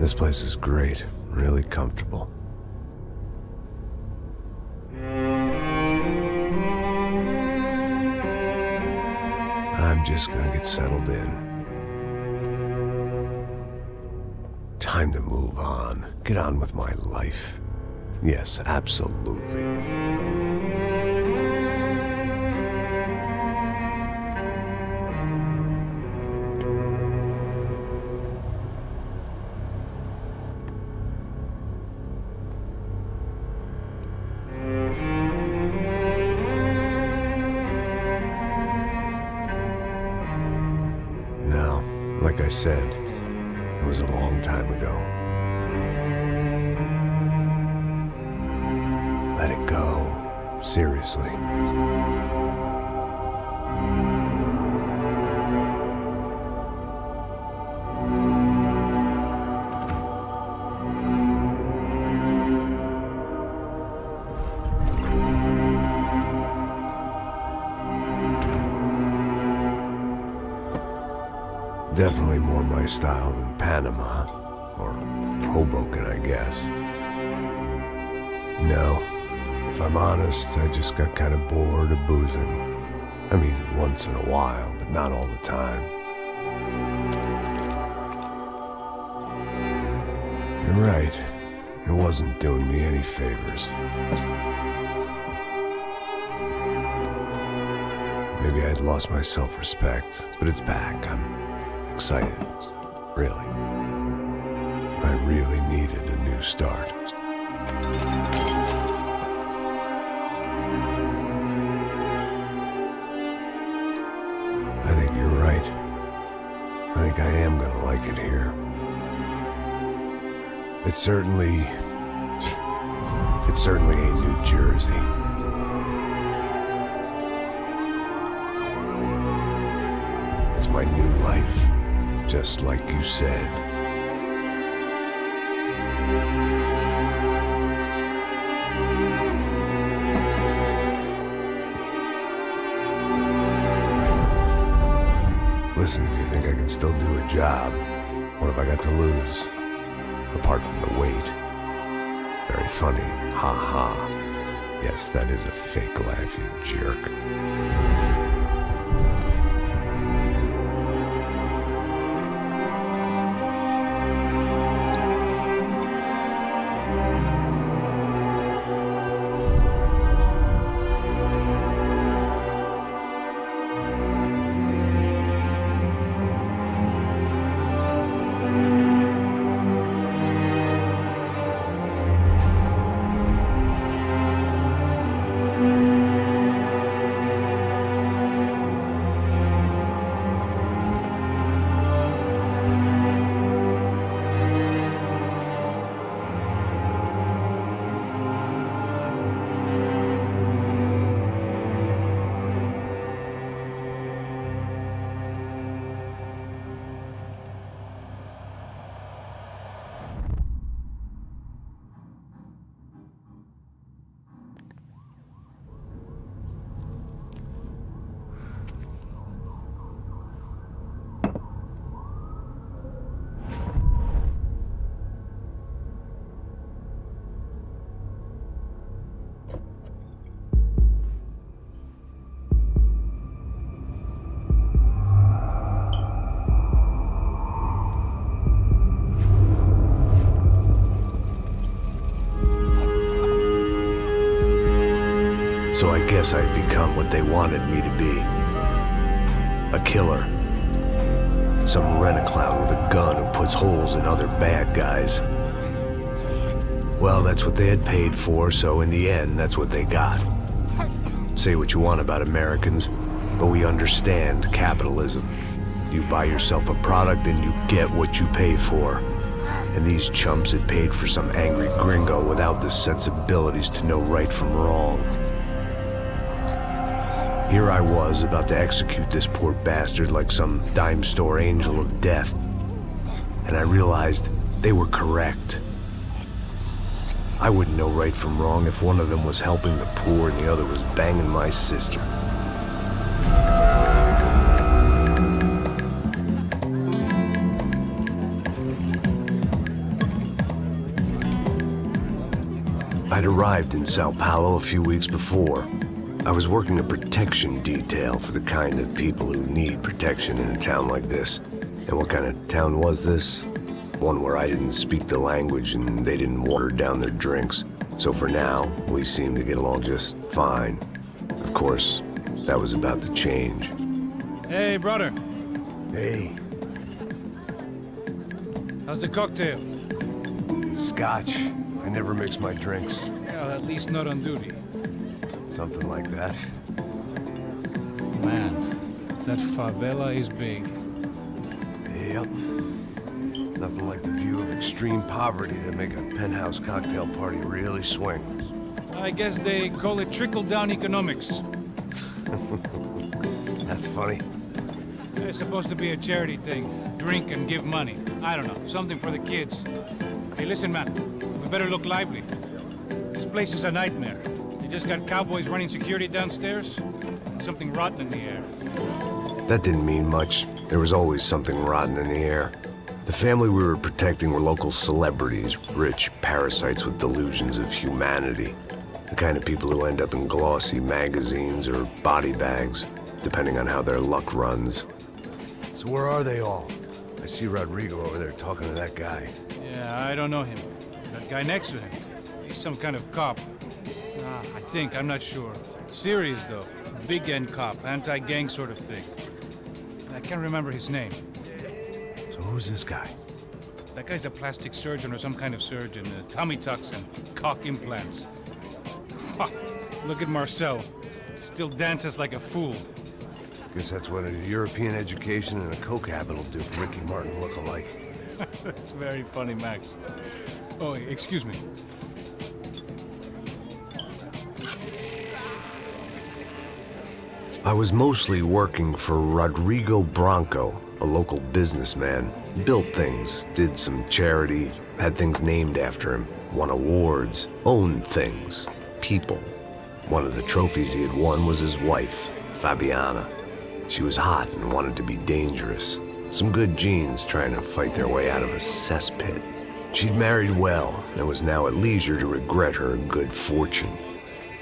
This place is great, really comfortable. I'm just gonna get settled in. Time to move on. Get on with my life. Yes, absolutely. Now, like I said, it was a long time ago. Let it go. Seriously. Definitely more my style than Panama, or Hoboken, I guess. No, if I'm honest, I just got kind of bored of boozing. I mean, once in a while, but not all the time. You're right, it wasn't doing me any favors. Maybe I'd lost my self-respect, but it's back. I'm excited, really. I really needed a new start. I think you're right. I think I am gonna like it here. It's certainly ain't New Jersey. It's my new life. Just like you said. Listen, if you think I can still do a job, what have I got to lose? Apart from the weight. Very funny. Ha ha. Yes, that is a fake laugh, you jerk. So I guess I'd become what they wanted me to be. A killer. Some rent-a-clown with a gun who puts holes in other bad guys. Well, that's what they had paid for, so in the end, that's what they got. Say what you want about Americans, but we understand capitalism. You buy yourself a product and you get what you pay for. And these chumps had paid for some angry gringo without the sensibilities to know right from wrong. Here I was, about to execute this poor bastard like some dime store angel of death. And I realized they were correct. I wouldn't know right from wrong if one of them was helping the poor and the other was banging my sister. I'd arrived in Sao Paulo a few weeks before. I was working a protection detail for the kind of people who need protection in a town like this. And what kind of town was this? One where I didn't speak the language and they didn't water down their drinks. So for now, we seemed to get along just fine. Of course, that was about to change. Hey, brother. Hey. How's the cocktail? Scotch. I never mix my drinks. Well, at least not on duty. Something like that. Man, that favela is big. Yep. Nothing like the view of extreme poverty to make a penthouse cocktail party really swing. I guess they call it trickle-down economics. That's funny. It's supposed to be a charity thing. Drink and give money. I don't know, something for the kids. Hey, listen, man. We better look lively. This place is a nightmare. They just got cowboys running security downstairs. And something rotten in the air. That didn't mean much. There was always something rotten in the air. The family we were protecting were local celebrities, rich parasites with delusions of humanity. The kind of people who end up in glossy magazines or body bags, depending on how their luck runs. So where are they all? I see Rodrigo over there talking to that guy. Yeah, I don't know him. That guy next to him. He's some kind of cop. I think, I'm not sure. Serious, though. Big end cop, anti-gang sort of thing. I can't remember his name. So who's this guy? That guy's a plastic surgeon or some kind of surgeon. Tummy tucks and cock implants. Ha! Look at Marcel. Still dances like a fool. Guess that's what a European education and a coke habit will do for Ricky Martin look-alike. That's very funny, Max. Oh, excuse me. I was mostly working for Rodrigo Branco, a local businessman. Built things, did some charity, had things named after him, won awards, owned things, people. One of the trophies he had won was his wife, Fabiana. She was hot and wanted to be dangerous. Some good genes trying to fight their way out of a cesspit. She'd married well and was now at leisure to regret her good fortune.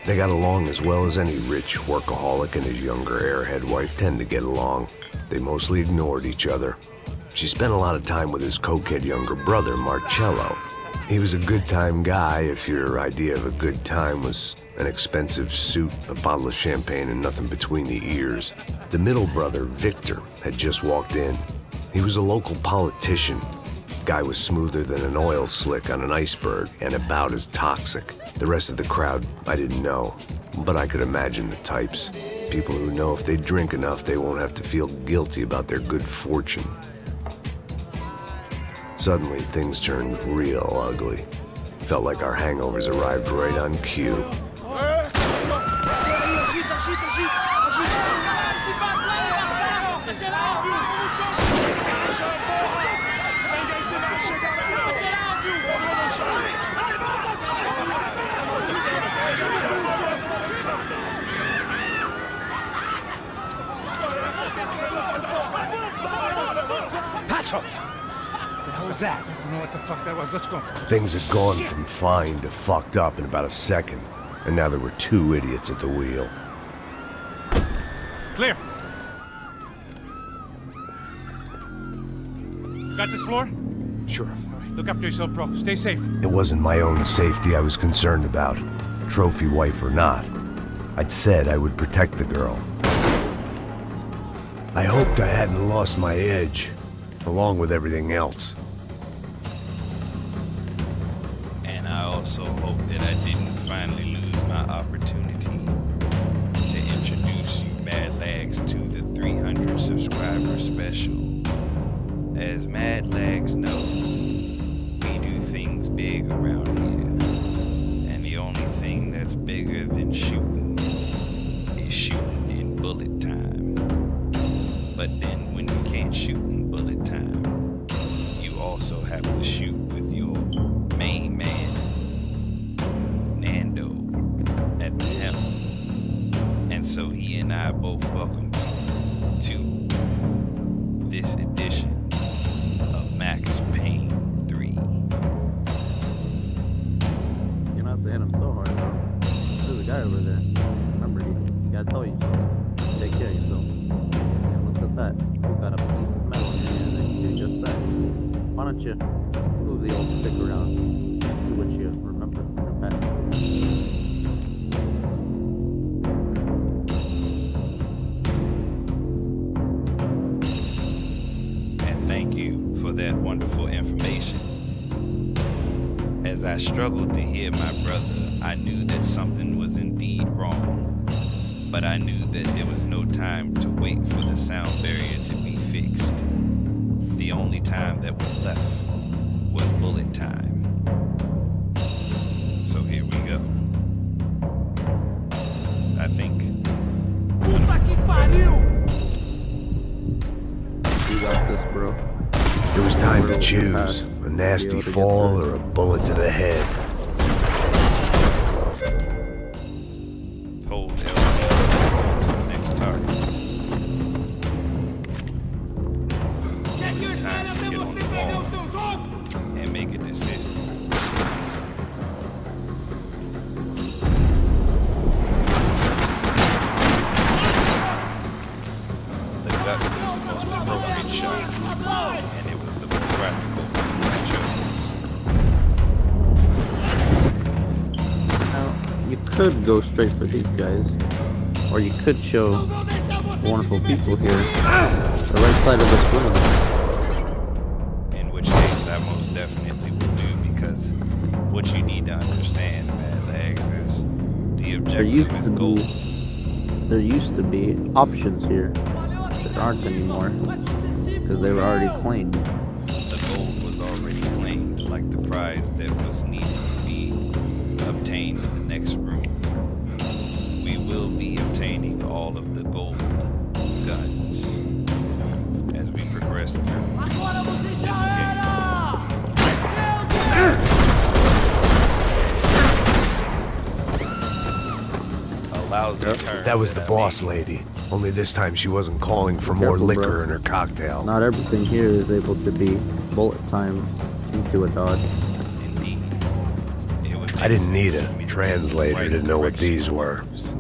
They got along as well as any rich workaholic and his younger airhead wife tend to get along. They mostly ignored each other. She spent a lot of time with his cokehead younger brother, Marcello. He was a good-time guy if your idea of a good time was an expensive suit, a bottle of champagne, and nothing between the ears. The middle brother, Victor, had just walked in. He was a local politician. Guy was smoother than an oil slick on an iceberg and about as toxic. The rest of the crowd, I didn't know, but I could imagine the types. People who know if they drink enough, they won't have to feel guilty about their good fortune. Suddenly, things turned real ugly. Felt like our hangovers arrived right on cue. Passos! What the hell was that? I don't know what the fuck that was. Let's go. Things had gone from fine to fucked up in about a second, and now there were two idiots at the wheel. Clear. Got this floor? Sure. All right, look after yourself, bro. Stay safe. It wasn't my own safety I was concerned about, trophy wife or not. I'd said I would protect the girl. I hoped I hadn't lost my edge, along with everything else. And I also hope that I didn't finally lose my opportunity to introduce you M.A.D.L.A.G to the 300 subscriber special. As M.A.D.L.A.G know, we do things big around here. And the only thing that's bigger than shooting is shooting in bullet time. But then when you can't shoot in bullet time, you also have to shoot with your main man, Nando, at the helm. And so he and I both welcome you to this edition of Max Payne 3. You're not there. hit him so hard, bro. There's a guy over there. Remember, you gotta tell you. Take care of yourself. And look at that. You got a piece of metal in your hand that can do just that. Why don't you move the old stick around? Do what you remember from your past. And thank you for that wonderful information. As I struggled to hear my brother, I knew that something was indeed wrong. But I knew that there was no time to wait for the sound barrier to be fixed. The only time that was left was bullet time. So here we go. I think You got this, bro. It was time to choose, a nasty fall or a bullet to the head. hold L to the next target. Time to get on the wall and make a decision. The gut was the most appropriate shot, and it was the most practical I chose. Now, you could go straight for these guys, or you could show wonderful people here the right side of this room. In which case I most definitely will do, because what you need to understand, M.A.D.L.A.G, is the objective is gold. There used to be options here. There aren't anymore, because they were already claimed. The gold was already claimed, like the prize that was needed to be obtained in the next room. We will be obtaining all of the gold guns as we progress through this game. A lousy turn. That was the I boss made. lady. Only this time she wasn't calling for more Careful, liquor bro. in her cocktail. Not everything here is able to be bullet time into a dodge. Indeed. It would I make didn't need sense a for me to translator right to know what direction these were. moves.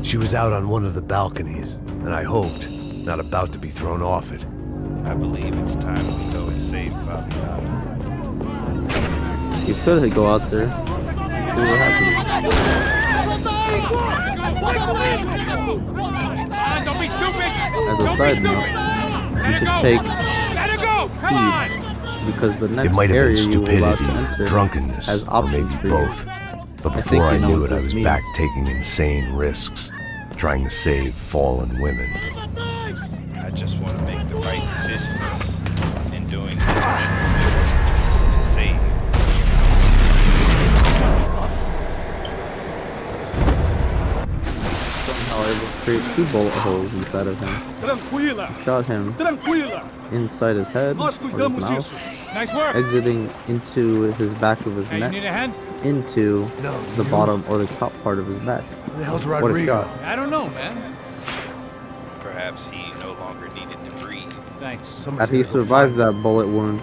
She was out on one of the balconies, and I hoped, not about to be thrown off it. I believe it's time we go and save Fabiana. You could go out there, see what happens. Don't be stupid! As a Don't be side stupid! note, Let you it should go! take Let it go! Come on! heed, because the It next might have area been you will allow stupidity, to enter drunkenness, has or options maybe for you. both. But I think before I you know knew what it, I this was means. back taking insane risks, trying to save fallen women. I just want to make the right decisions and doing what's necessary to save. Somehow able to create 2 bullet holes inside of him. Tranquila, Shot him tranquila. inside his head or Nós his cuidamos mouth, disso. Nice work! exiting into his back of his Hey, you need neck, a hand? into No, the bottom or the top part of his back. Who the hell's What a shot. I don't know, man. Perhaps he no longer needed to breathe. Thanks. Had he survived that bullet wound,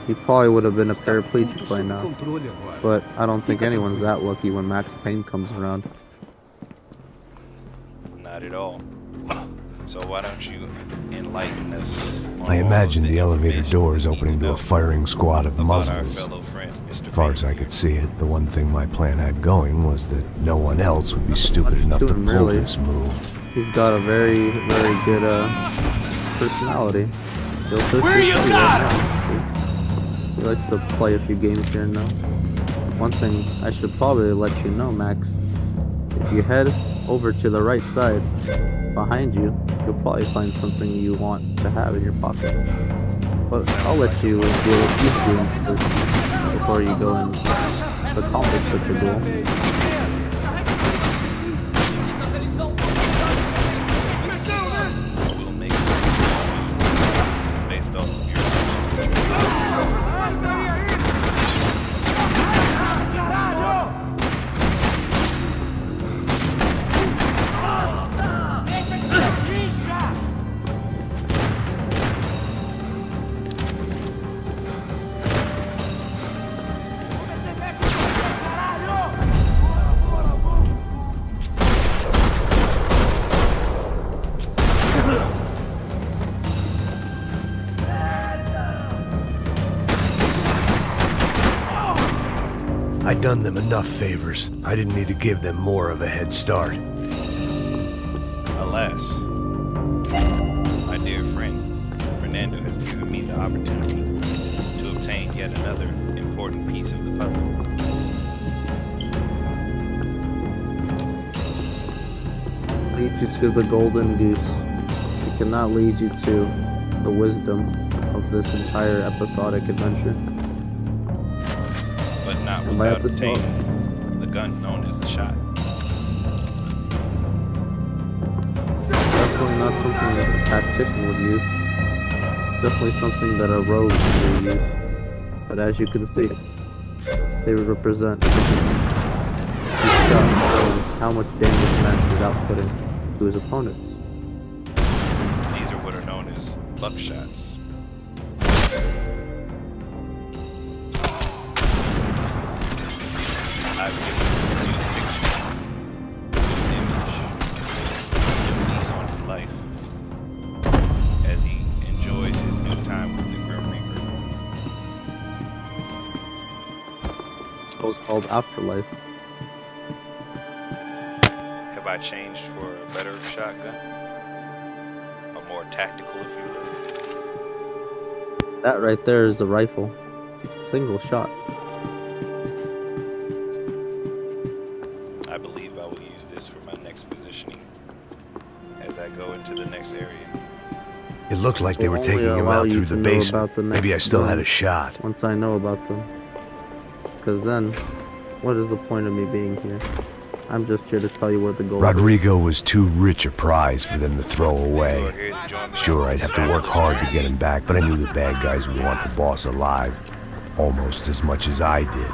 he probably would have been a paraplegic Tudo by sob now. controle agora. But I don't think anyone's that lucky when Max Payne comes around. Not at all. So why don't you enlighten us on I all imagined of the elevator information doors we need opening to a know firing squad of about our muzzles. fellow friend, Mr. As far as I could see it, the one thing my plan had going was that no one else would be stupid much enough to to him, pull really. this move. He's got a very, very good personality. He'll push Where you you through got right now. He likes to play a few games here and now. One thing I should probably let you know, Max. If you head over to the right side, behind you, you'll probably find something you want to have in your pocket. But I'll let you deal with these goons first before you go and accomplish such a goal. We'll make it based off of your I'd done them enough favors. I didn't need to give them more of a head start. Alas, my dear friend, Fernando has given me the opportunity to obtain yet another important piece of the puzzle. Lead you to the golden goose. It cannot lead you to the wisdom of this entire episodic adventure. But not Am I without at the top? obtaining the gun known as the shot. Definitely not something that a tactician would use. Definitely something that a rogue would use. But as you can see, they represent each shot showing how much damage Max is outputting to his opponents. These are what are known as luck shots. I've given him a new picture, a new image, a new lease on his life, as he enjoys his new time with the Grim Reaper. It was called Afterlife. Have I changed for a better shotgun? A more tactical, if you will? That right there is the rifle. Single shot. I believe I will use this for my next positioning as I go into the next area. It looked like they were Will taking only him allow out you through to the know basement. about the Maybe I next still had gun a shot. once I know about them. Because then, what is the point of me being here? I'm just here to tell you where the gold is. Rodrigo was too rich a prize for them to throw You are away. here to join me. Sure, I'd have to work hard to get him back, but I knew the bad guys would want the boss alive. Almost as much as I did.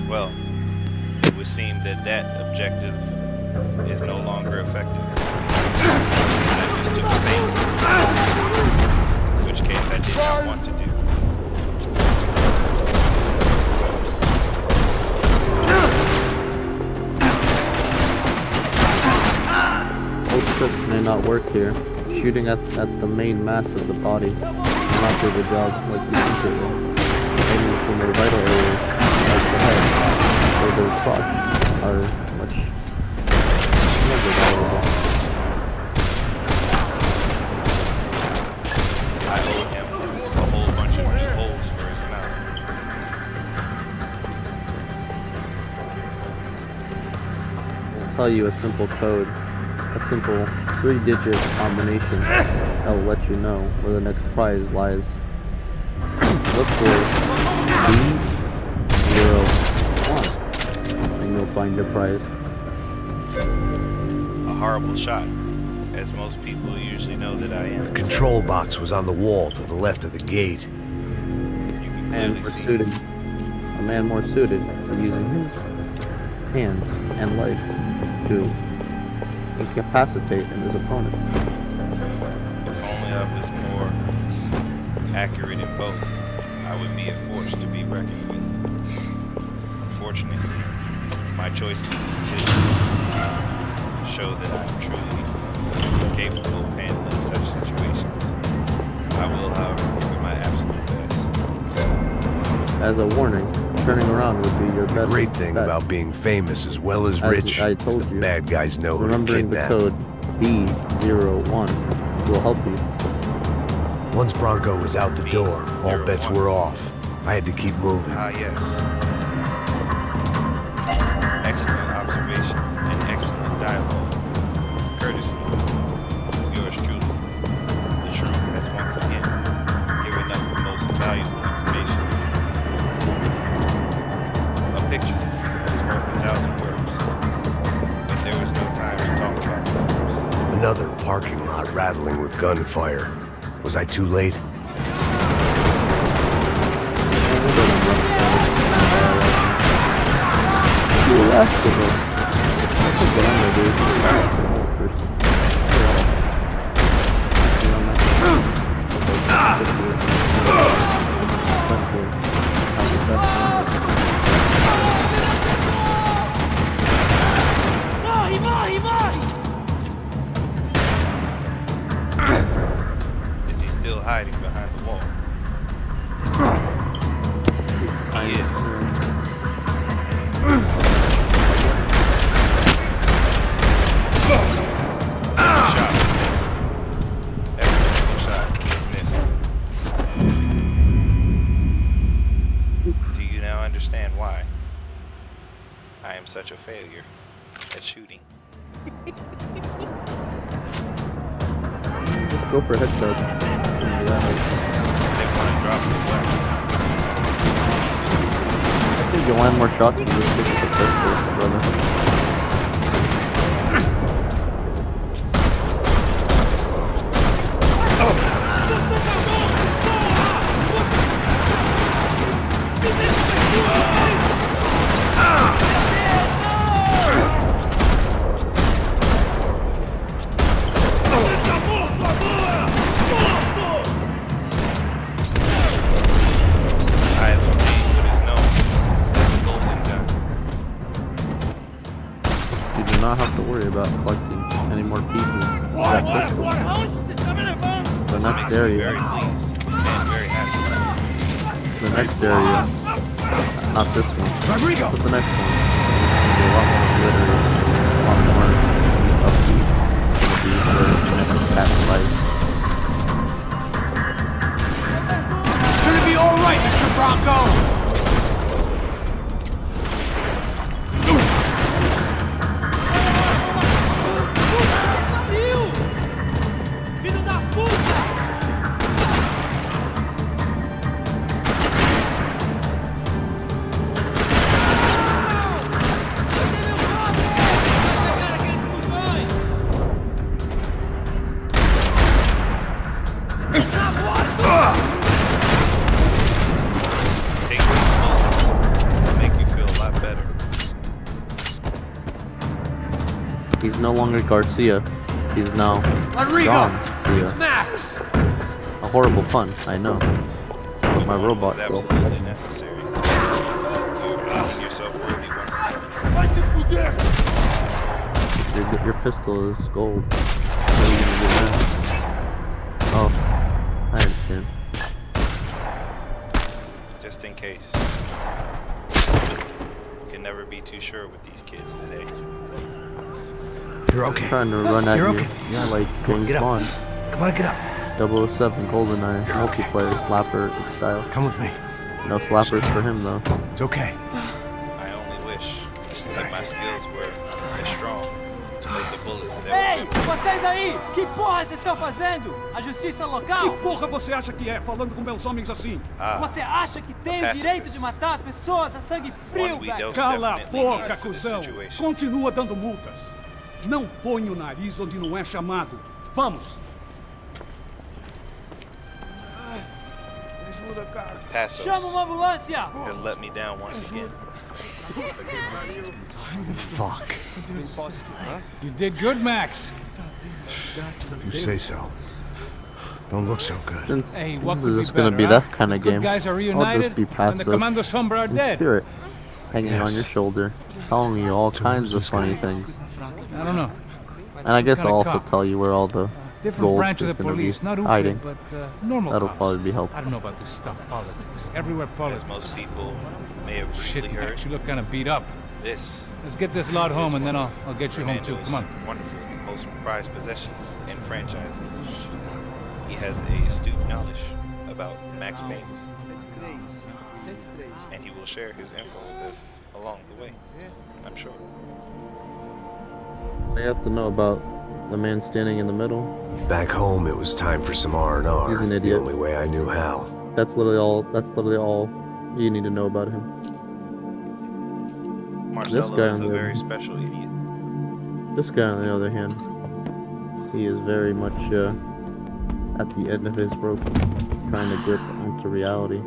Well, it would seem that that objective is no longer effective. I just took the bait, which case I did not want to do. Both tricks may not work here. Shooting at the main mass of the body will not do the job like you think it will. Aiming for more vital areas, like the head or the crotch, are much more valuable. I owe him a whole bunch of new holes for his mouth. I'll tell you a simple code, a simple 3-digit combination that will let you know where the next prize lies. Look for B01 and you'll find your prize. A horrible shot, as most people usually know that I am. The control box was on the wall to the left of the gate. You can And clearly see. a man more suited to using his hands and legs to incapacitate his opponents. If only I was more accurate in both, I would be a force to be reckoned with. Unfortunately, my choices and decisions show that I am truly capable of handling such situations. I will, however, give it my absolute best. As a warning, turning around would be your The best great thing bet. about being famous as well as As rich I is told the you, bad guys know who to remembering the kidnap. code B01 will help you. Once Bronco was out the door, all bets were off. I had to keep moving. Ah, yes. Excellent observation and excellent dialogue. Courtesy of yours truly. The shroom has once again given up the most valuable information. A picture is worth 1,000 words. But there was no time to talk about numbers. Another parking lot rattling with gunfire. Was I too late? The rest of us. That's what I'm gonna do. I am such a failure at shooting. Just go for headshots. They want to drop the weapon. I think you'll land more shots if you just stick with the pistol, brother. You do not have to worry about collecting any more pieces of that pistol. The next area. Very pleased and very happy. The next area. Not this one. Rodrigo! But the next one. It's gonna be a lot more glittery. A lot more upbeat. It's gonna be where the next cat fight. It's gonna be alright, Mr. Bronco! He's no longer Garcia. He's now Rodrigo! Garcia. It's Max! A horrible pun, I know. But my robot was will. absolutely necessary. You're proving yourself worthy once again. Your pistol is gold. What are you gonna do now? Oh, I understand. Just in case. You can never be too sure with these kids today. You're okay. Trying to run at You're you. okay. Yeah, like James Get up. Bond. Come on, get up. 007 GoldenEye multiplayer slapper style. Come with me. No slappers for him though. It's okay. I only wish that my skills were as strong to make the bullets that Ei, vocês aí! Que porra vocês estão fazendo? A justiça local? Que porra você acha que é, falando com meus homens assim? Você acha que tem o direito de matar as pessoas a sangue frio, velho? Cala a boca, cuzão! Continua dando multas. Não põe o nariz onde não é chamado. Vamos! Passos Chama uma ambulância! has let me down once again. Fuck. You did good, Max. You say so. Don't look so good. Since Hey, what this could is be just gonna better, be huh? that kind of Good game. guys are I'll reunited, just be and the passive Commando Sombra are in dead. spirit, hanging on Yes. your shoulder, telling you all kinds of funny things. I don't know. And I guess Got a I'll also cop. tell you where all the Different gold branch of is the gonna police, be not hiding. Ufe, but normal That'll cops. probably be helpful. I don't know about this stuff, politics. Everywhere politics. As most people may have Shit, briefly heard, Max, you look kind of beat up. this Let's get this lot home, and then I'll get you home too. Fernando's Come on. wonderful, most prized possessions and franchises. He has a astute knowledge about Max Payne, and he will share his info with us along the way, I'm sure. So you have to know about the man standing in the middle. Back home, it was time for some R&R. He's an The idiot. only way I knew how. That's literally all you need to know about him. Marcelo guy is on a the- very special idiot. This guy, on the other hand, he is very much at the end of his rope, trying to get into reality,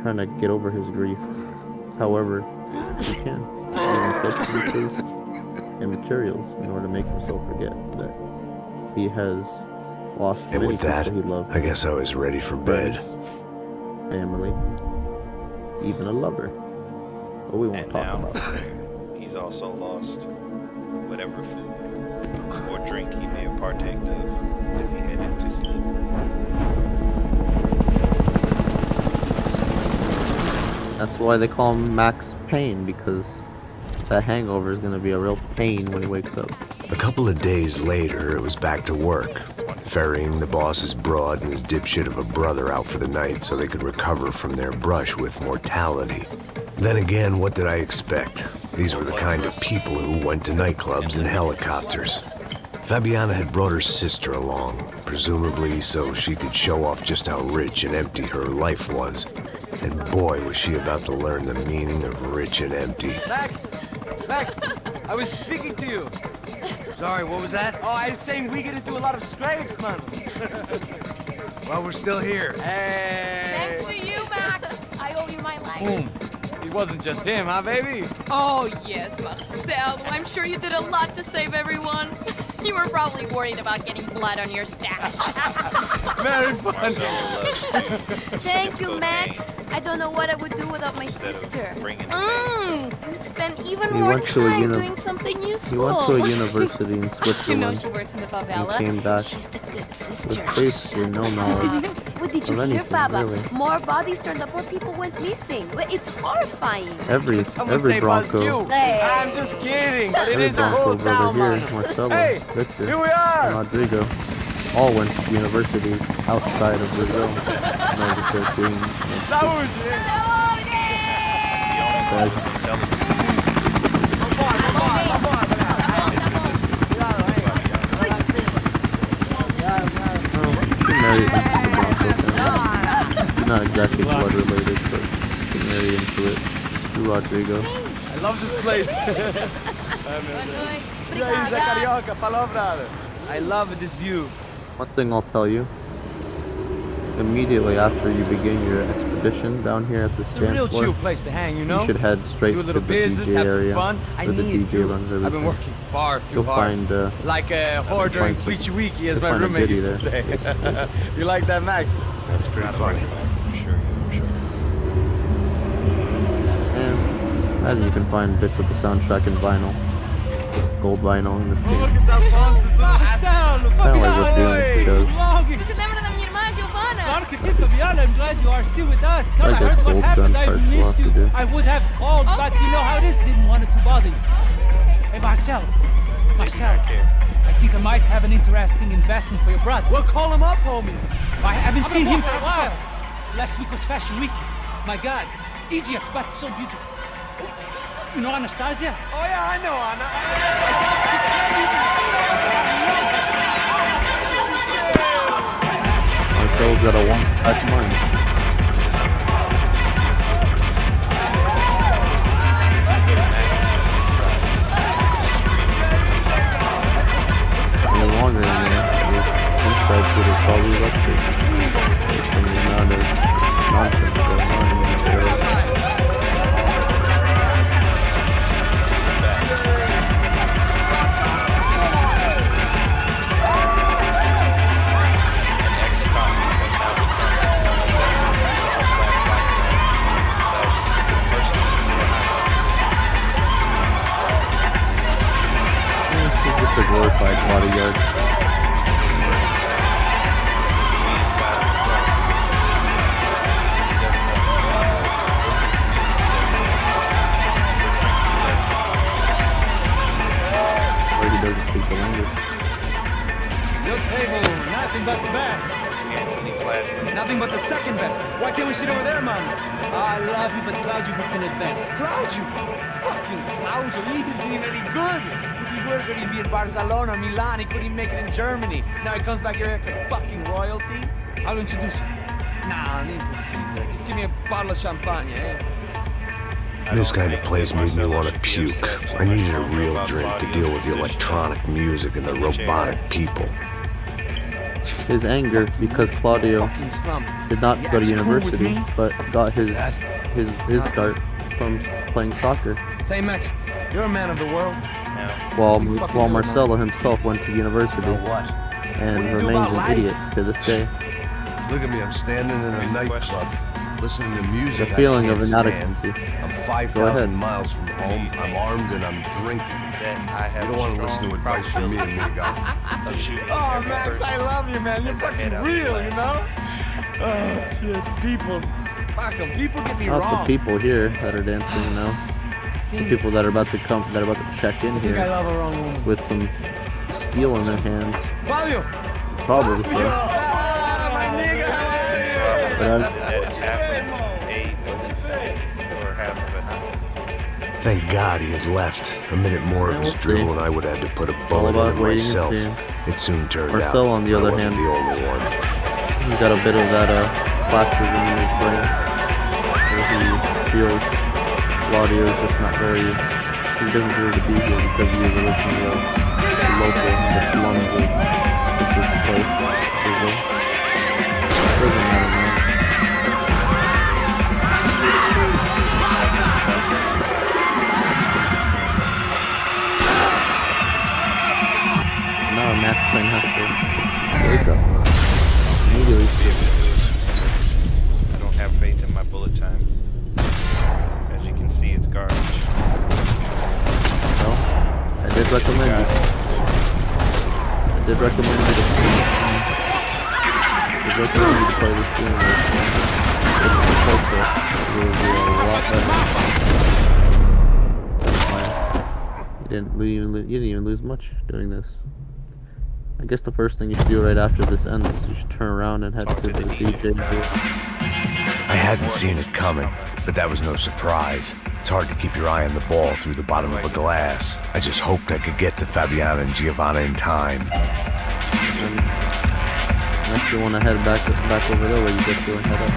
trying to get over his grief. However, he can. Using substances and materials in order to make himself forget that he has lost And many with that, people he loved, I guess I was ready for bed. family, even a lover. But we won't And talk now, about that. he's also lost whatever food or drink he may have partaked of as he headed to sleep. That's why they call him Max Payne, because that hangover is going to be a real pain when he wakes up. A couple of days later, it was back to work, ferrying the boss's broad and his dipshit of a brother out for the night so they could recover from their brush with mortality. Then again, what did I expect? These were the kind of people who went to nightclubs in helicopters. Fabiana had brought her sister along, presumably so she could show off just how rich and empty her life was. And boy, was she about to learn the meaning of rich and empty. Max! Max! I was speaking to you. Sorry, what was that? Oh, I was saying we get into a lot of scrapes, man. Well, we're still here. Hey! Thanks to you, Max. I owe you my life. Boom. It wasn't just him, huh, baby? Oh, yes, Marcel. I'm sure you did a lot to save everyone. You were probably worried about getting blood on your stash. Very fun. Marcelo loves to Thank you, sip Max. cocaine I don't know what I would do without my instead of sister. bringing it back. Spend even He more went to a time uni- doing something useful. He went to a university in You know Switzerland she works in the and favela. came back She's the good with sister. basically no knowledge What did you of hear, anything, Baba? really. More bodies turned up where people went missing. It's horrifying. Every Someone say Bronco, Buzz Q. Hey. I'm just kidding, but it every is a whole Bronco brother town, here, man. Marcelo, Hey, Victor, here we are. and Rodrigo, all went to universities outside of Brazil in order to gain Saúde. The only one who can tell the truth is the sister. She married into the Bronco family. She's not exactly blood related, but she married into it through Rodrigo. I love this place. Carioca, palavra. I love this view. One thing I'll tell you, immediately after you begin your expedition down here at the It's a real stand floor, chill place to hang, you know? you should head straight Do a to little the business, DJ have area some fun. I where the need DJ to. runs I've been everything. working far too You'll hard. find Like a whore during find some- Bleachy Wiki, as you'll my find a roommate ditty used to say. there. You like that, Max? That's pretty funny. I'm sure. and you can find bits of the soundtrack in vinyl, gold vinyl in this game. at that Kind of like what Dudettes does. Você lembra da minha irmã, Giovanna? Claro que sim, Fabiana. I'm glad you are still with us. Come, I I guess heard what gold happened. gun I parts will missed have you. to do. I would have called, but you know how it is. Didn't want it to bother you. Hey, Marcel. Marcel. I think I might have an interesting investment for your brother. Well, call him up, homie. I haven't seen him for a while. Last week was Fashion Week. My God. Egypt, but so beautiful. You know Anastasia? Oh, yeah, I know Anna. Marcel's got a one-pack mind. Any longer in there, his insides would have probably left it. From the amount of nonsense going on in this area. He's just a glorified bodyguard. Or he doesn't speak the language. Your table, nothing but the best. Anthony Platinum. Nothing but the second best. Why can't we sit over there, man? I love you, but Claudio booked in advance. Claudio? Fucking Claudio, he isn't even any good. If he were good, he'd be in Barcelona, Milan. He couldn't even make it in Germany. Now he comes back here acts like fucking royalty. I'll introduce you. Nah, nem precisa. Just give me a bottle of champagne, eh? This kind of place made me want to puke. I needed a real drink to deal with the electronic music and the robotic people. His anger because Claudio Fucking slump. did not go to It's cool with university, me. but got his start from playing soccer. Say, Max, you're a man of the world. While Marcelo himself went to university What and do you do remains about an life? idiot to this day. Look at me, I'm standing in a nightclub, listening to music. The feeling I of can't stand. inadequacy. I'm Go ahead. 5,000 miles from home, I'm armed and I'm drinking. That I have You don't want to listen to advice from me, amigo. of shooting Oh, every Max, person I love you, man. You're as I head fucking out the real, you class. know? Oh, shit. People. Fuck 'em. People get me Not wrong. the people here that are dancing now. The people that are about to come, that are about to check in I think I here love a wrong woman. with some steel in their hands. Fabio! Probably so. Ah, my nigga, how are you? But that is half of a or half of a Thank God he had left. A minute more of his drill and I would have had to put a bullet in it myself. It soon turned out Marcel, on the other I wasn't hand, the only one. he's got a bit of that classism in his brain, where he feels Claudio is just not very. He doesn't deserve to be here because he is originally a local in the slums of this place. It doesn't matter, man. Now Max Payne has to wake up immediately. I don't have faith in my bullet time. As you can see, it's garbage. Well, I did recommend you. I did recommend you to play this game. It would be a lot better. That's fine. You didn't even lose much doing this. I guess the first thing you should do right after this ends is you should turn around and head to the DJ booth. I hadn't seen it coming, but that was no surprise. It's hard to keep your eye on the ball through the bottom of a glass. I just hoped I could get to Fabiana and Giovanna in time. Unless you want to head back over there where you get to and head up.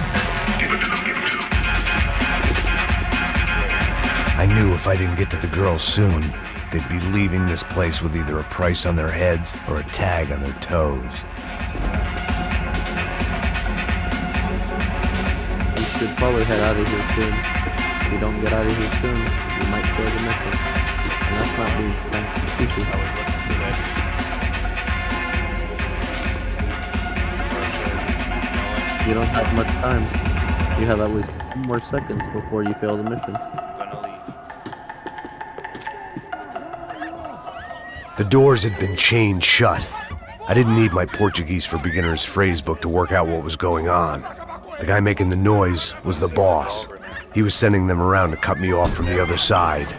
I knew if I didn't get to the girls soon, they'd be leaving this place with either a price on their heads or a tag on their toes. You should probably head out of here soon. If you don't get out of here soon, you might fail the mission. And that's not being frank. You don't have much time. You have at least 2 more seconds before you fail the mission. The doors had been chained shut. I didn't need my Portuguese for Beginners phrase book to work out what was going on. The guy making the noise was the boss. He was sending them around to cut me off from the other side.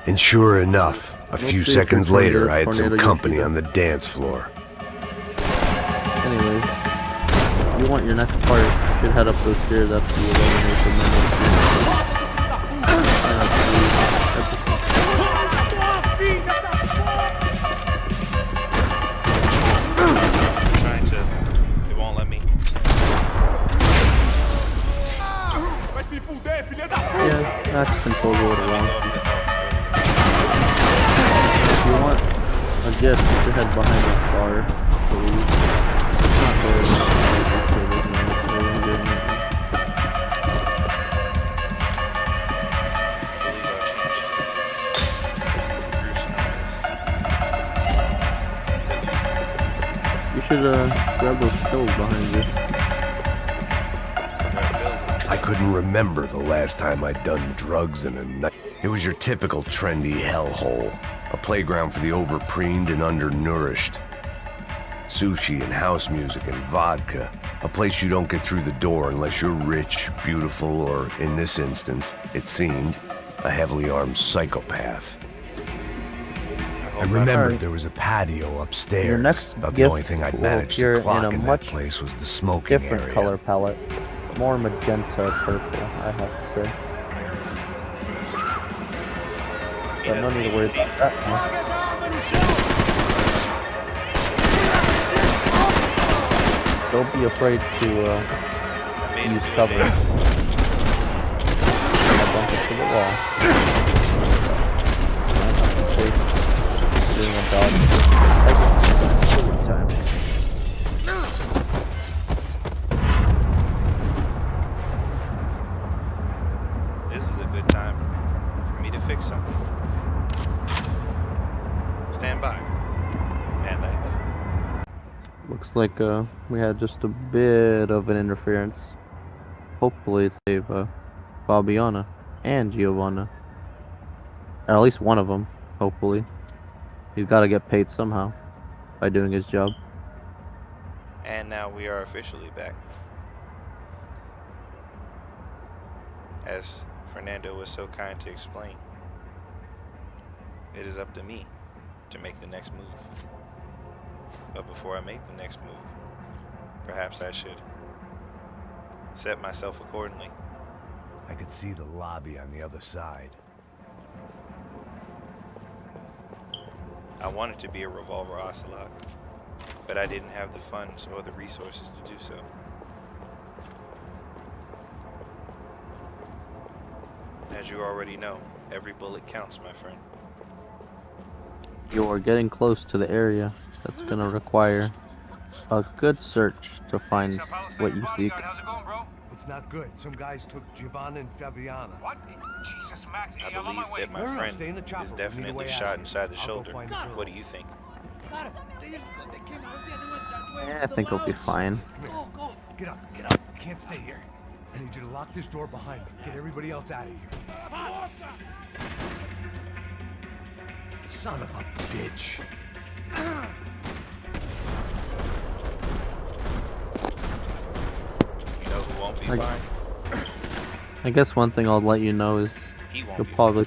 And sure enough, a few seconds later, I had some company on the dance floor. Anyways, if you want your next part, you should head up those stairs after you eliminate the men. Yeah, Max controls a little wrong. If you want a gift, you should head behind the bar. It's not very much. You should grab those pills behind you. I couldn't remember the last time I'd done drugs in a night. It was your typical trendy hellhole. A playground for the overpreened and undernourished. Sushi and house music and vodka. A place you don't get through the door unless you're rich, beautiful, or, in this instance, it seemed, a heavily armed psychopath. I remembered there was a patio upstairs. Your next About the gift only thing I'd will managed appear to clock in a in that much place was the smoking different area. color palette. More magenta purple, I have to say. But no need to worry about that now. Don't be afraid to use cover. And bump into the wall. Doing a dodge time. This is a good time for me to fix something. Stand by. M.A.D.L.A.G. Looks like we had just a bit of an interference. Hopefully to save Fabiana and Giovanna. Or at least one of them, hopefully. He's got to get paid somehow by doing his job. And now we are officially back. As Fernando was so kind to explain, it is up to me to make the next move. But before I make the next move, perhaps I should set myself accordingly. I could see the lobby on the other side. I wanted to be a Revolver Ocelot, but I didn't have the funds or the resources to do so. As you already know, every bullet counts, my friend. You are getting close to the area that's gonna require a good search to find what you seek. How's it going, bro? It's not good. Some guys took Giovanna and Fabiana. What? Jesus, Max. I Hey, I'm on believe my way. that my No, friend stay in the chopper. is We need a definitely way shot out. inside the I'll go shoulder. find the girl. What do you think? Yeah, I think it'll be fine. Come here. Go. Get up. Get up. You can't stay here. I need you to lock this door behind me. Get everybody else out of here. Son of a bitch. You know who won't be Like- fine? I guess one thing I'll let you know is He won't you'll be probably...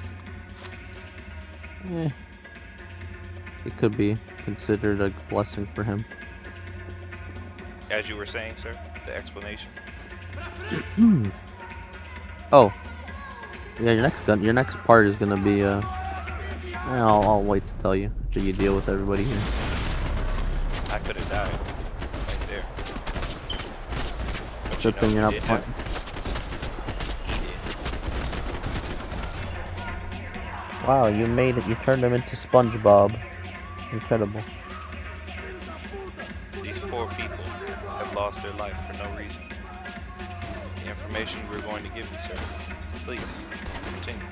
It could be considered a blessing for him. fine. As you were saying, sir, the explanation. Oh. Yeah, your next part is gonna be, I'll wait to tell you after you deal with everybody here. I could have died right there. But Good thing you're not did playing. have- Wow, you made it. You turned him into SpongeBob. Incredible. These poor people have lost their life for no reason. The information we're going to give you, sir. Please, continue.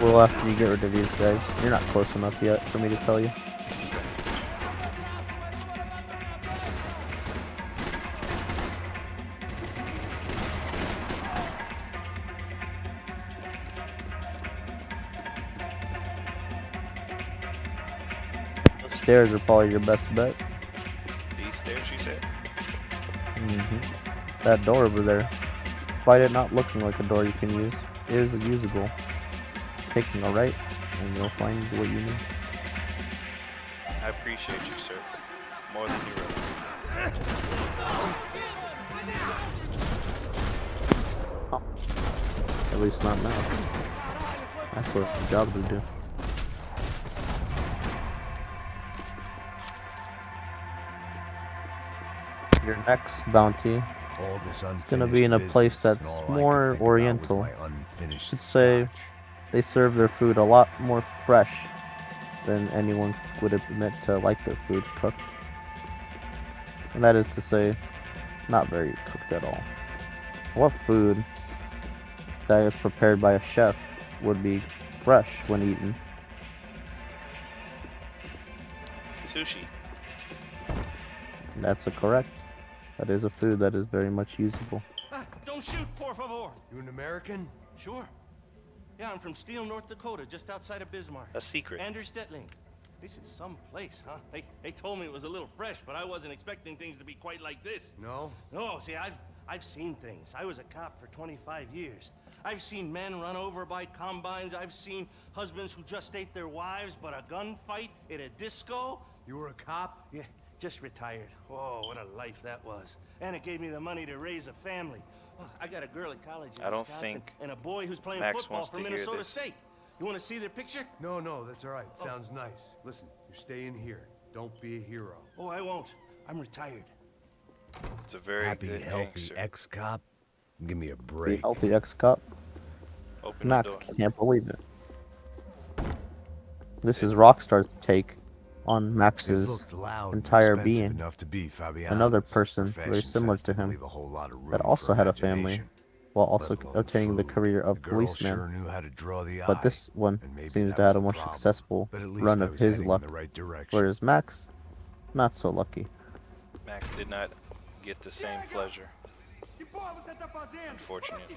Well, after you get rid of these guys, you're not close enough yet for me to tell you. Those stairs are probably your best bet. These stairs, you said? That door over there, despite it not looking like a door you can use, is usable. Taking a right, and you'll find what you need. I appreciate you, sir. More than you realize. Oh. At least not now. That's what the job would do. Your next bounty All this is gonna be in a place that's more oriental. Should say they serve their food a lot more fresh than anyone would admit to like their food cooked. And that is to say, not very cooked at all. What food that is prepared by a chef would be fresh when eaten? Sushi. That's a correct. That is a food that is very much usable. Don't shoot, por favor. You an American? Sure. Yeah, I'm from Steele, North Dakota, just outside of Bismarck. A secret. Anders Detling. This is some place, huh? They told me it was a little fresh, but I wasn't expecting things to be quite like this. No? No, see, I've seen things. I was a cop for 25 years. I've seen men run over by combines. I've seen husbands who just ate their wives, but a gunfight at a disco. You were a cop? Yeah, just retired. Oh, what a life that was. And it gave me the money to raise a family. Oh, I got a girl at college in I don't Wisconsin think and a boy who's playing Max football wants for to hear Minnesota this. State. You want to see their picture? No, that's all right. Sounds nice. Listen, you're staying here. Don't be a hero. Oh, I won't. I'm retired. It's a very Happy, good healthy answer. ex-cop. Give me a The break. healthy ex-cop. Open the Max door. can't believe it. This is Rockstar's take on It Max's looked loud and entire expensive being. enough to be Fabiana's. Another person Her very fashion similar sense to didn't him leave a whole lot of room that for also had a family, imagination, while also let alone obtaining the food. career of The girl policeman. sure knew how to draw the But eye, this one and maybe seems that to was have a the more problem. successful But at least run I of was his heading luck, in the right direction. whereas Max, not so lucky. Max did not get the same pleasure. Unfortunately.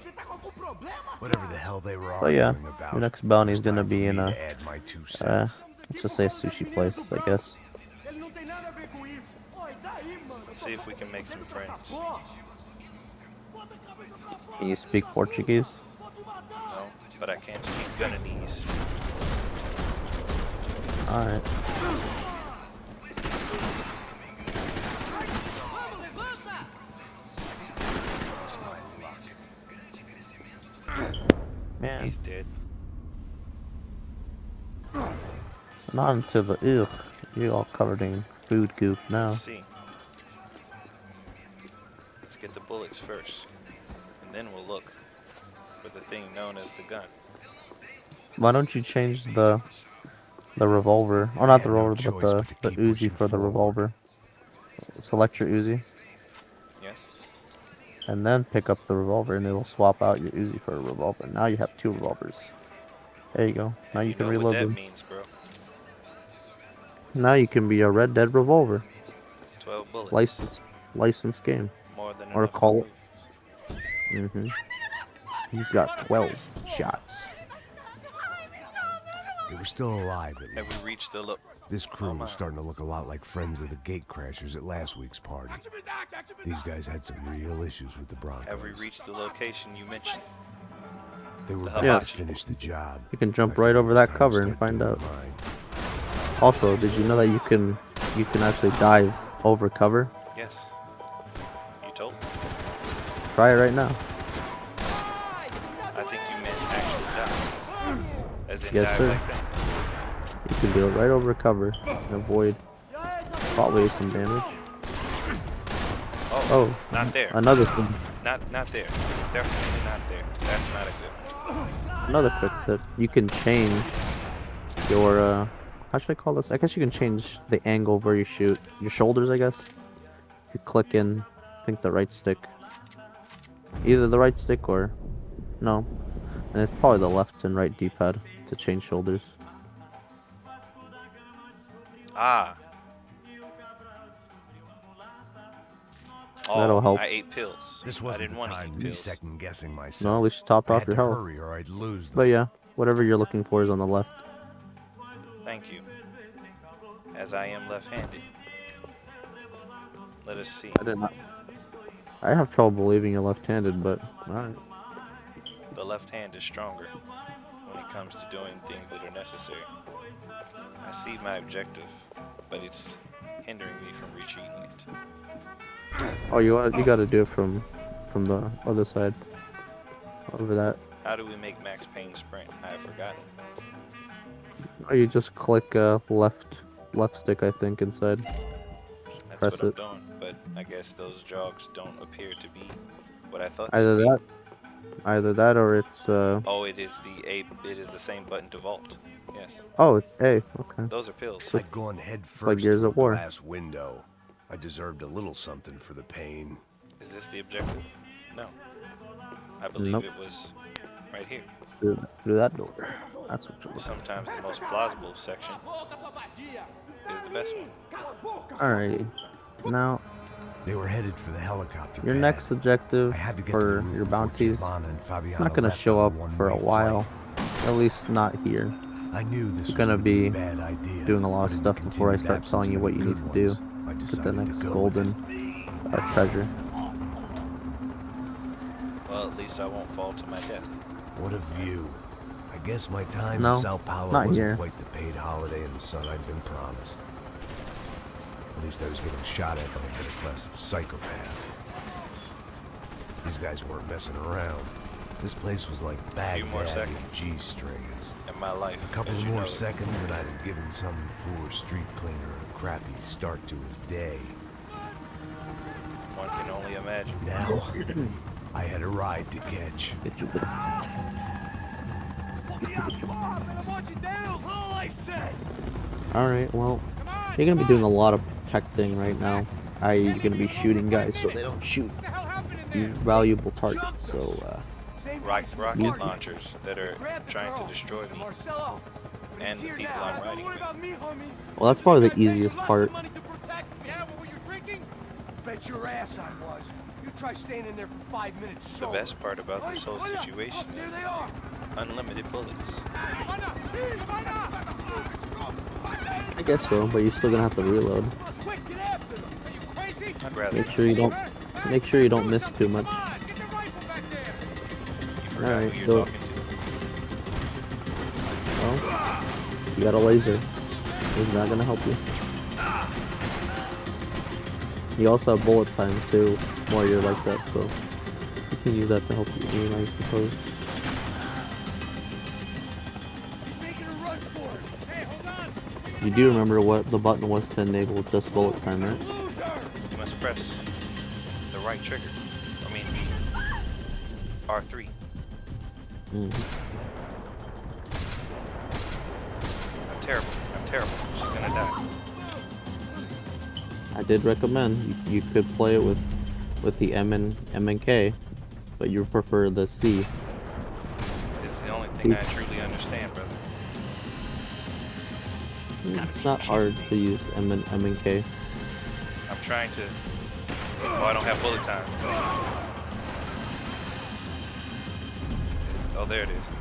Whatever the hell they were So yeah, arguing about. your next bounty is it was gonna time for be in me a, to add my 2 cents. let's just say a sushi place, I guess. Let's see if we can make some friends. Can you speak Portuguese? No, but I can speak Gunanese. Alright. Man, He's dead. Not into the ugh. You're all covered in food goop now. Let's see. Let's get the bullets first, and then we'll look for the thing known as the gun. Why don't you change the revolver? Oh, not the revolver, but the Uzi for the revolver. Select your Uzi, Yes. and then pick up the revolver, and it'll swap out your Uzi for a revolver. Now you have 2 revolvers. There you go. Now you can know reload what that them. means, bro. Now you can be a Red Dead revolver. 12 bullets. Licensed game. More than Or enough call to it. He's got 12 shots. They were still alive at Have least. we reached the look? This crew was starting to look a lot like friends of the gatecrashers at last week's party. These guys had some real issues with the Broncos. Have we reached the location you mentioned? They were The about to Hibachi. finish the job. You can jump right over that cover and find out. Also, did you know that you can actually dive over cover? Yes. You told me. Try it right now. I think you meant actually die. As in Yes, die sir. like that. You can do it right over cover and avoid probably some damage. Oh, not there. Another thing. Not there. Definitely not there. That's not a good one. Another quick tip. You can change your how should I call this? I guess you can change the angle where you shoot. Your shoulders, I guess. You click in, I think the right stick. Either the right stick or no. And it's probably the left and right D-pad to change shoulders. Ah. Oh, That'll help. I ate pills. This I wasn't didn't the want to time eat me pills. second guessing myself. No, at least you topped I off had your to health. hurry or I'd lose them. But yeah, whatever you're looking for is on the left. Thank you. As I am left-handed. Let us see. I did not. I have trouble believing you're left-handed, but alright. The left hand is stronger when it comes to doing things that are necessary. I see my objective, but it's hindering me from reaching it. Oh, you gotta do it from the other side. Over that. How do we make Max Payne sprint? I have forgotten. Oh, you just click left stick, I think, inside. That's Press what I'm it. doing, but I guess those jogs don't appear to be what I thought. Either that or it's Oh, it is the same button to vault. Yes. oh, it's A. Okay. Those are pills. I'd gone head like first Gears through a of War. glass window. I deserved a little something for the pain. Is this the objective? No. I believe Nope. it was right here. Through that door. That's what you're looking Sometimes the most plausible section is the best one. for. Alrighty. Now, They were headed for the helicopter your pad. next objective I had to get to for the room your before bounties Giovanna and it's Fabiano not gonna left show on up a for a one-way while. flight. At least not here. I knew this was Gonna gonna be a be bad idea, doing a lot but of in stuff the before I continued start absence telling you of what the you need good to do. ones, I Get the decided to next go golden with it. treasure. Well, at least I won't fall to my death. What a view. I guess my time No, in Sao Paulo not wasn't here. quite the paid holiday in the sun I'd been promised. At least I was getting shot at by a better class of psychopath. These guys weren't messing around. This place was like Baghdad more with seconds. G-strings. In my life, A couple as you more know. seconds and I'd have given some poor street cleaner a crappy start to his day. One can only imagine. Now, I had a ride to catch. Get you Alright, well, you're gonna be doing a lot of protecting right now. You're gonna be shooting guys so they don't shoot you valuable targets, so Rocket launchers that are trying to destroy me and the people I'm riding with. well, that's probably the easiest part. Bet your ass I was. You try staying in there for 5 minutes The sober. best part about this whole situation is unlimited bullets. I guess so, but you're still gonna have to reload. I'd rather Make sure you don't miss too much. Alright, who so you're talking to. well, you got a laser. Is that gonna help you? You also have bullet time too, while you're like that, so you can use that to help you, I suppose. She's making a run for it. Hey, hold on. You do remember what the button was to enable just bullet time, right? You must press the right trigger. I mean, the R3. I'm terrible. I'm terrible. She's gonna die. I did recommend you could play it with the M and K, but you prefer the C. This is the only thing I truly understand, brother. It's not hard to use M and K. I'm trying to. Oh, I don't have bullet time. Oh, there it is.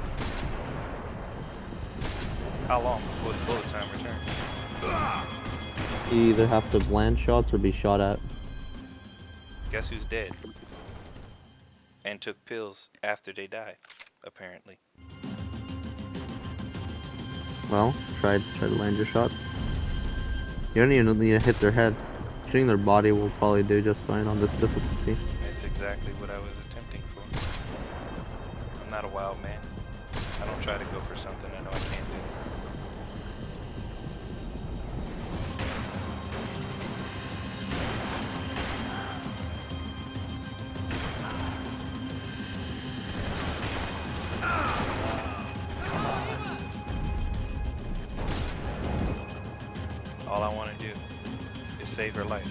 How long before the bullet time returns? You either have to land shots or be shot at. Guess who's dead? And took pills after they died, apparently. Well, try to land your shots. You don't even need to hit their head. Shooting their body will probably do just fine on this difficulty. That's exactly what I was attempting for. I'm not a wild man. I don't try to go for something I know I can't do. All I want to do is save her life.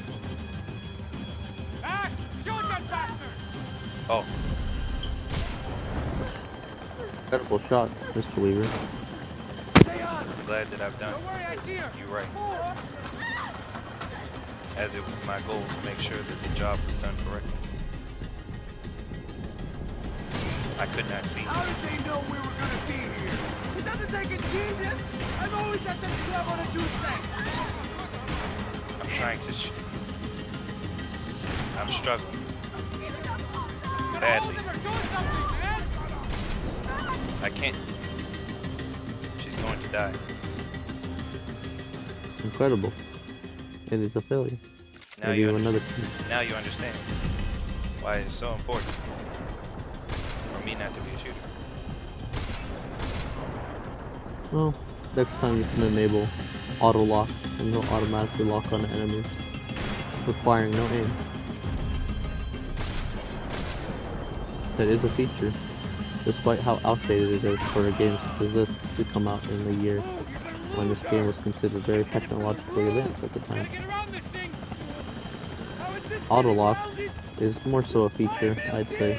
Max, shoot that bastard! Oh, Incredible shot, Mr. Weaver. I'm glad that I've done. Don't worry, I see her. You're right. As it was my goal to make sure that the job was done correctly. I could not see. How did they know we were gonna be here? It doesn't take a genius. I'm always at this club on a Tuesday. I'm trying to I'm struggling. Badly. I can't. She's going to die. Incredible. It is a failure. Now Maybe you another. Now you understand why it's so important for me not to be a shooter. Well, next time you can enable auto lock and he'll automatically lock on the enemy, requiring no aim. That is a feature, despite how outdated it is for a game such as this to come out in the year when this game was considered very technologically advanced at the time. Auto lock is more so a feature, I'd say,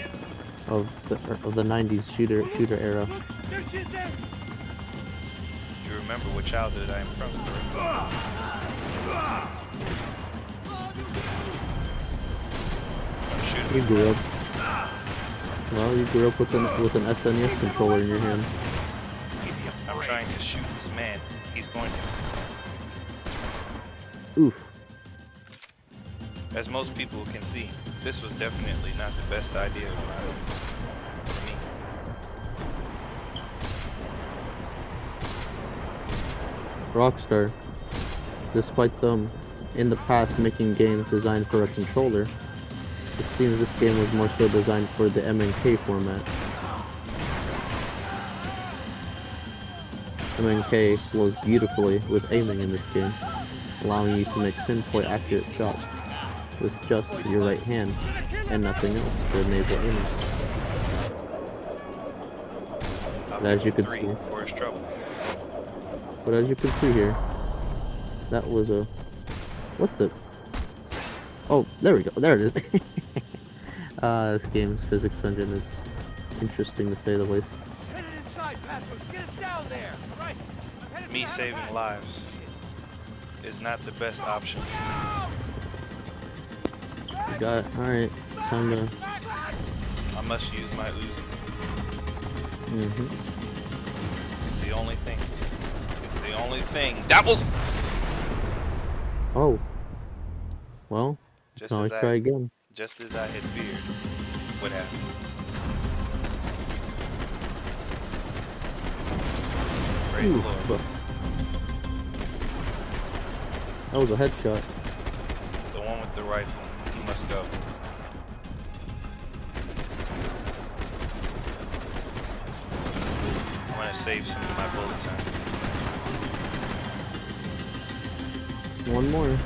of the 90s shooter era. You remember what childhood I am from. I'm shooting. You grew up. Well, you grew up with an SNES controller in your hand. I'm trying to shoot this man. He's going to. Oof. As most people can see, this was definitely not the best idea for me. Rockstar, despite them in the past making games designed for a controller, it seems this game was more so designed for the M&K format. M&K flows beautifully with aiming in this game, allowing you to make pinpoint accurate shots with just your right hand and nothing else to enable aiming. But as you can see, here, that was a what the? Oh, there we go. There it is. This game's physics engine is interesting to say the least. Me saving lives is not the best option. Got it. Alright. Time to... I must use my Uzi. Mm-hmm. It's the only thing. It's the only thing. Doubles! Oh. Well, just can as I try again? Just as I had feared would happen. Praise the Lord. That was a headshot. The one with the rifle. He must go. I want to save some of my bullet time. One more.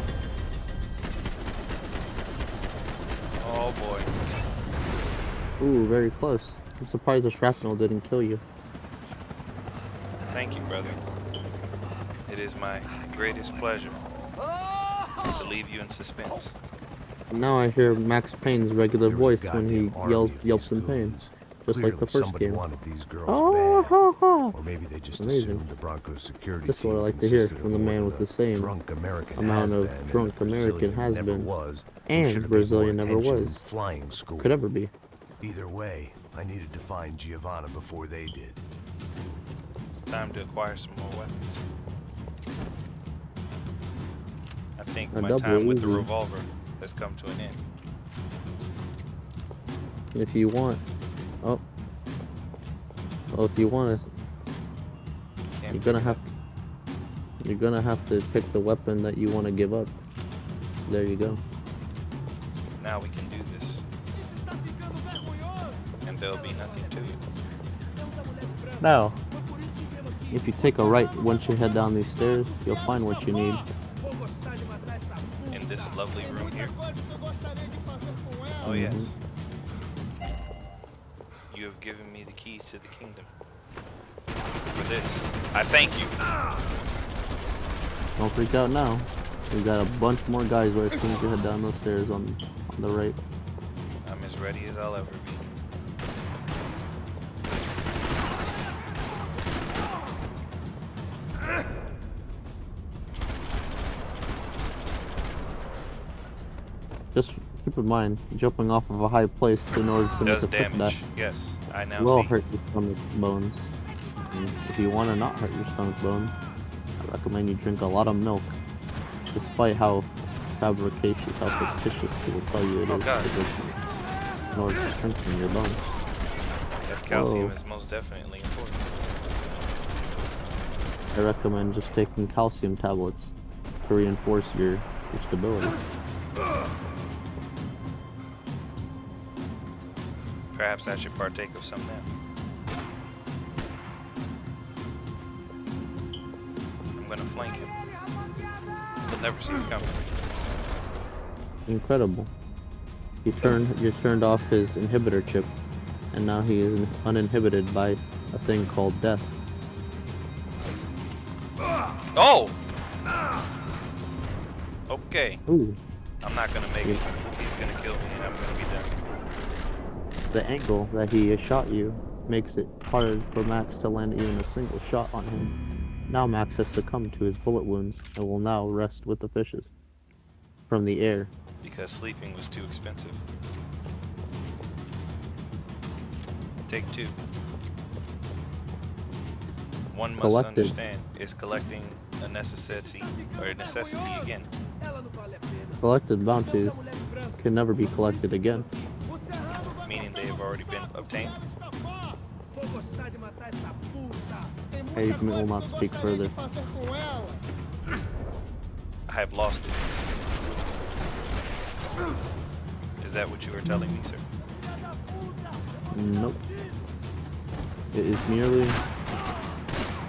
Oh boy. Ooh, very close. I'm surprised the shrapnel didn't kill you. Thank you, brother. It is my greatest pleasure to leave you in suspense. Now I hear Max Payne's regular There was a voice when he goddamn army of yelps these in pain. goons. Just like the Clearly first somebody game. wanted these girls Oh, bad. ha, ha. Or maybe they just Amazing. assumed the Broncos security Just what I team like to hear consisted from the of man more with than the a same drunk American amount of has-been and a drunk American Brazilian has never been, was, who and should have paid Brazilian more never attention in was. flying school. Could ever be. Either way, I needed to find Giovanna before they did. It's time to acquire some more weapons. I think A my double time with the Uzi. revolver has come to an end. If you want. Oh. Well, if you want it, Can't you're gonna pick it have up. to. You're gonna have to pick the weapon that you want to give up. There you go. Now we can do this. And there'll be nothing to it. Now, if you take a right once you head down these stairs, you'll find what you need. In this lovely room here. Oh yes. You have given me the keys to the kingdom. For this, I thank you. Don't freak out now. We got a bunch more guys right as soon as you head down those stairs on the right. I'm as ready as I'll ever be. Just keep in mind, jumping off of a high place in order to make Does a trip that damage. Yes, I now will see. hurt your stomach bones. And if you want to not hurt your stomach bones, I recommend you drink a lot of milk. Despite how fabricacious, how fictitious people tell you it Oh, is, God. in order to strengthen your bones. Yes, calcium Whoa. is most definitely important. I recommend just taking calcium tablets to reinforce your stability. Perhaps I should partake of some now. I'm gonna flank him. He'll never see me coming. Incredible. You turned off his inhibitor chip, and now he is uninhibited by a thing called death. Oh! Okay. Ooh. I'm not gonna make it. He's gonna kill me and I'm gonna be done. The angle that he shot you makes it hard for Max to land even a single shot on him. Now Max has succumbed to his bullet wounds and will now rest with the fishes. From the air. Because sleeping was too expensive. Take two. One must Collected. understand is collecting a necessity again. Collected bounties can never be collected again. Meaning they have already been obtained. I will not speak further. I have lost it. Is that what you are telling me, sir? Nope. It is merely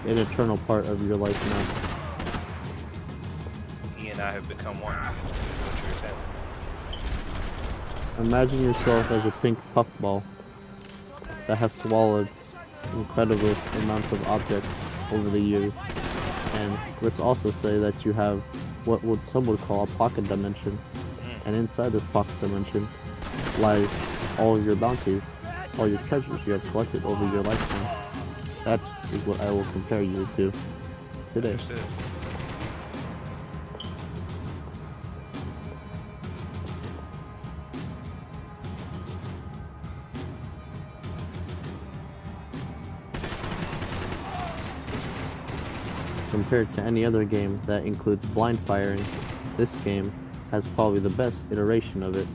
an eternal part of your life now. He and I have become one. Is what you're saying. Imagine yourself as a pink puffball that has swallowed incredible amounts of objects over the years. And let's also say that you have what some would call a pocket dimension. And inside this pocket dimension lies all your bounties, all your treasures you have collected over your lifetime. That is what I will compare you to today. Understood. Compared to any other game that includes blind firing, this game has probably the best iteration of it.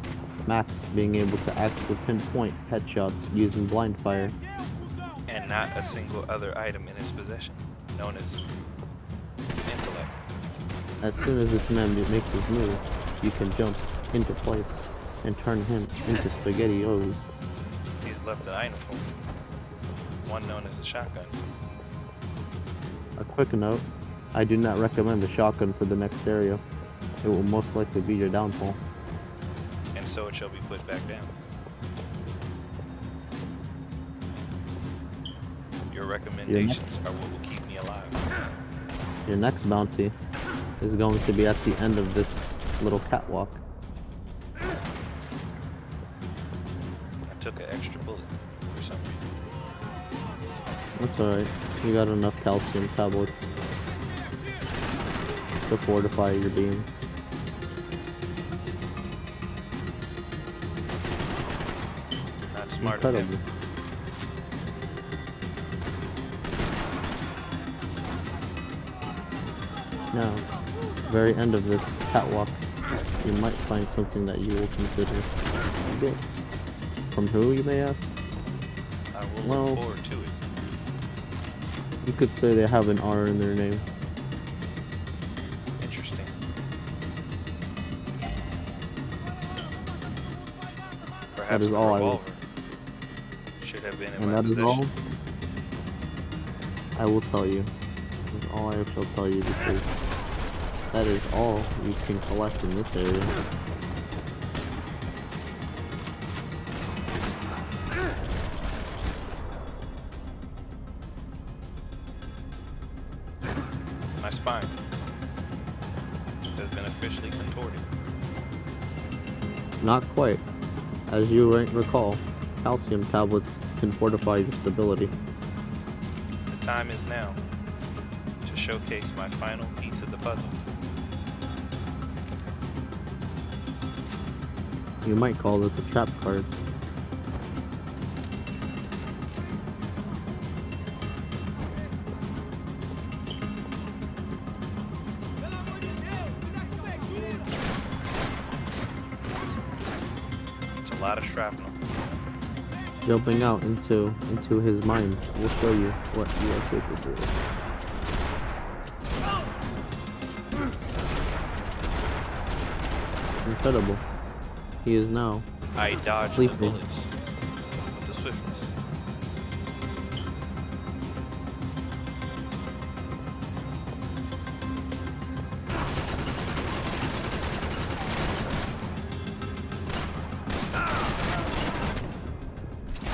Max being able to actually pinpoint headshots using blind fire. And not a single other item in his possession, known as intellect. As soon as this man makes his move, you can jump into place and turn him into SpaghettiOs. He's left an item for me. One known as a shotgun. A quick note, I do not recommend the shotgun for the next area. it will most likely be your downfall. And so it shall be put back down. Your recommendations are what will keep me alive. Your next bounty is going to be at the end of this little catwalk. I took an extra bullet for some reason. That's alright. You got enough calcium tablets to fortify your being. Not smart. Incredible. Now, very end of this catwalk, you might find something that you will consider good. From who, you may ask? I will Well, look forward to it. You could say they have an R in their name. Interesting. Perhaps That is the all revolver should have been in And my that is possession. all I will tell you. That is all I shall tell you, because that is all you can collect in this area. My spine has been officially contorted. Not quite. As you might recall, calcium tablets can fortify your stability. The time is now to showcase my final piece of the puzzle. You might call this a trap card. It's a lot of shrapnel. Jumping out into his mind will show you what you are capable of. Incredible. He is now I dodged sleeping. the bullets with the swiftness.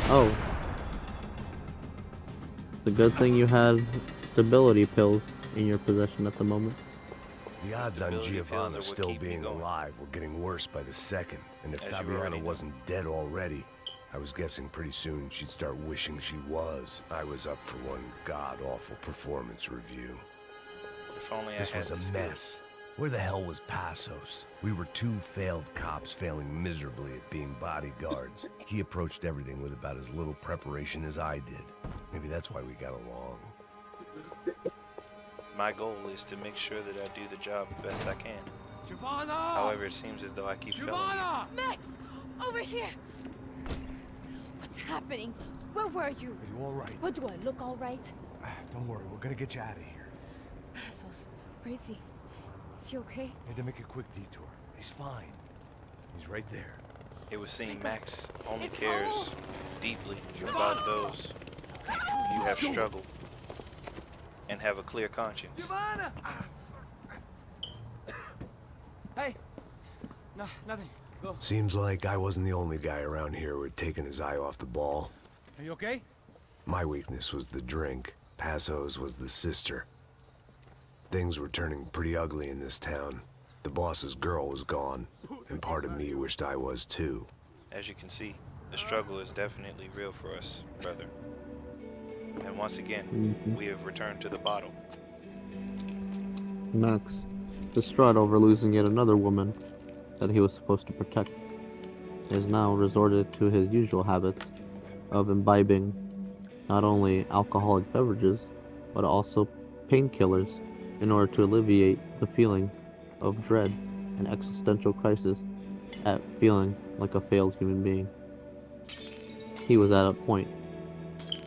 Oh. The good thing you had stability pills in your possession at the moment. The odds on Stability pills are Giovanna what still keep me being going. alive were getting worse by the second, and if As you already Fabiana know. wasn't dead already, I was guessing pretty soon she'd start wishing she was. I was up for one god-awful performance review. If only I This had was the a skills. mess. Where the hell was Passos? We were two failed cops failing miserably at being bodyguards. He approached everything with about as little preparation as I did. Maybe that's why we got along. My goal is to make sure that I do the job the best I can. Giovanna! However, it seems as though I keep failing. Giovanna! Max! Over here! What's happening? Where were you? Are you all right? What, do I look all right? Don't worry, we're gonna get you out of here. Passos, where is he? Is he okay? Had to make a quick detour. He's fine. He's right there. It would seem Max only It's cares cold. deeply about those who have struggled and have a clear conscience. Giovanna! Hey! No, nothing. Go. Seems like I wasn't the only guy around here who had taken his eye off the ball. Are you okay? My weakness was the drink. Passos was the sister. Things were turning pretty ugly in this town. The boss's girl was gone, and part of me wished I was too. As you can see, the struggle is definitely real for us, brother. And once again, we have returned to the bottle. Max, distraught over losing yet another woman that he was supposed to protect, has now resorted to his usual habits of imbibing not only alcoholic beverages, but also painkillers in order to alleviate the feeling of dread and existential crisis at feeling like a failed human being. He was at a point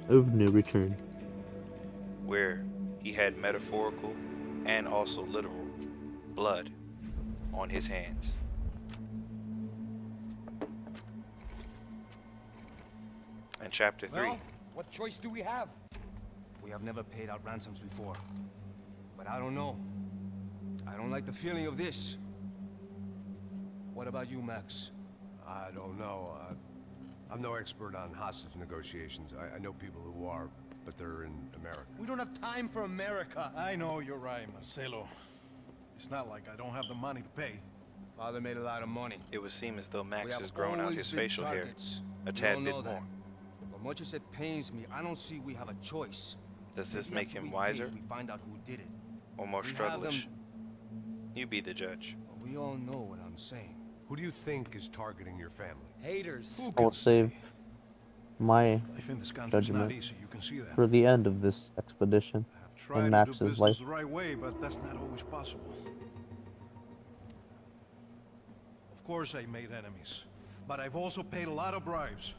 of no return. Where he had metaphorical and also literal blood on his hands. And chapter 3. Well, what choice do we have? We have never paid out ransoms before. But I don't know. I don't like the feeling of this. What about you, Max? I don't know. I'm no expert on hostage negotiations. I know people who are, but they're in America. We don't have time for America. I know you're right, Marcelo. It's not like I don't have the money to pay. Father made a lot of money. It would seem as though We Max have has grown out always his been facial hair targets. a We tad all bit know that. more. But much as it pains me, I don't see we have a choice. Does this Maybe make after him we wiser pay, we find out who did it. or more We have them- strugglish? You be the judge. But we all know what I'm saying. Who do you think is targeting your family? Haters. Who I will can save say? my Life in this country's not judgment easy, you can see that. for the end of this expedition I've tried in to do Max's business life. the right way, but that's not always possible. Of course I made enemies, but I've also paid a lot of bribes.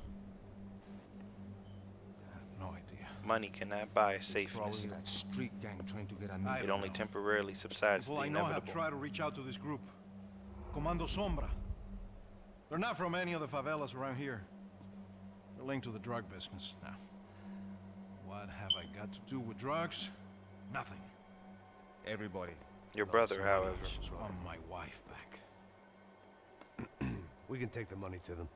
I have no idea. Money cannot buy It's safeness. probably that street gang trying to get at me. I It don't only know. temporarily subsides People the I know have inevitable. tried to reach out to this group. Comando Sombra. They're not from any of the favelas around here. They're linked to the drug business. Now, what have I got to do with drugs? Nothing. Everybody. Your loves brother, somebody however. else's So drug. I'm my wife back. We can take the money to them.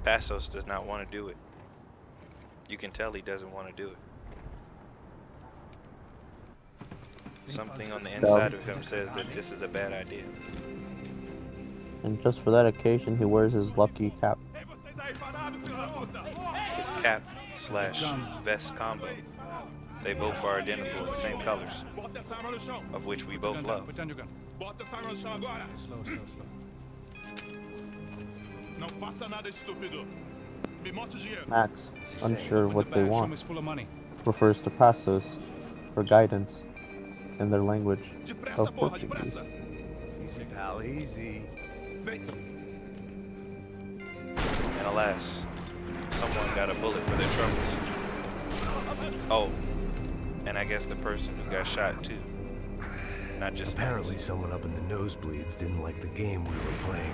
Passos does not want to do it. You can tell he doesn't want to do it. Something on the inside of him says that this is a bad idea. And just for that occasion, he wears his lucky cap. His cap slash vest combo. They both are identical in the same colors, of which we both love. Put down your gun. Slow, slow, slow. Não faça nada estúpido. Me mostre o dinheiro. Max, unsure Open what the they bag. Show him want, it's full of money. refers to Passos for guidance in their language Depressa, of porra, Portuguese. depressa. Easy, pal, easy. And alas, someone got a bullet for their troubles. Oh, and I guess the person who got shot too. Not just Apparently Max. someone up in the nosebleeds didn't like the game we were playing.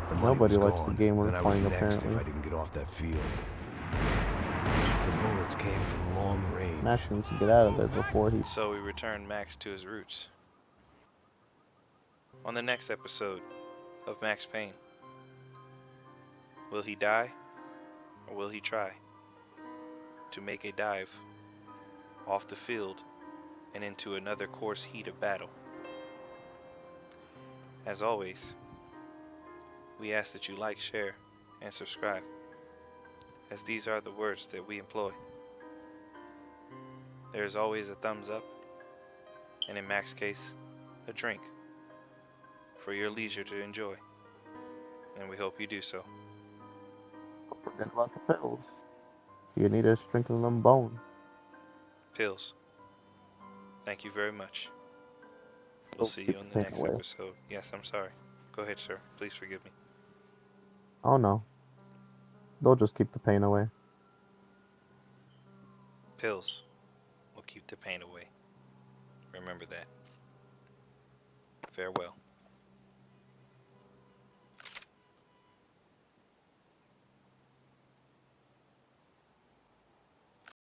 The money Nobody was likes the gone, game we're and I was playing, next apparently. if I didn't get off that field. The bullets came from long range. Max needs to get out of there before he... So we return Max to his roots. On the next episode of Max Payne, will he die or will he try to make a dive off the field and into another coarse heat of battle? As always, we ask that you like, share, and subscribe, as these are the words that we employ. There is always a thumbs up, and in Max's case, a drink, for your leisure to enjoy, and we hope you do so. Don't forget about the pills. You need to strengthen them bones. Pills. Thank you very much. We'll see you on the Take next away. episode. Yes, I'm sorry. Go ahead, sir. Please forgive me. Oh no. They'll just keep the pain away. Pills will keep the pain away. Remember that. Farewell.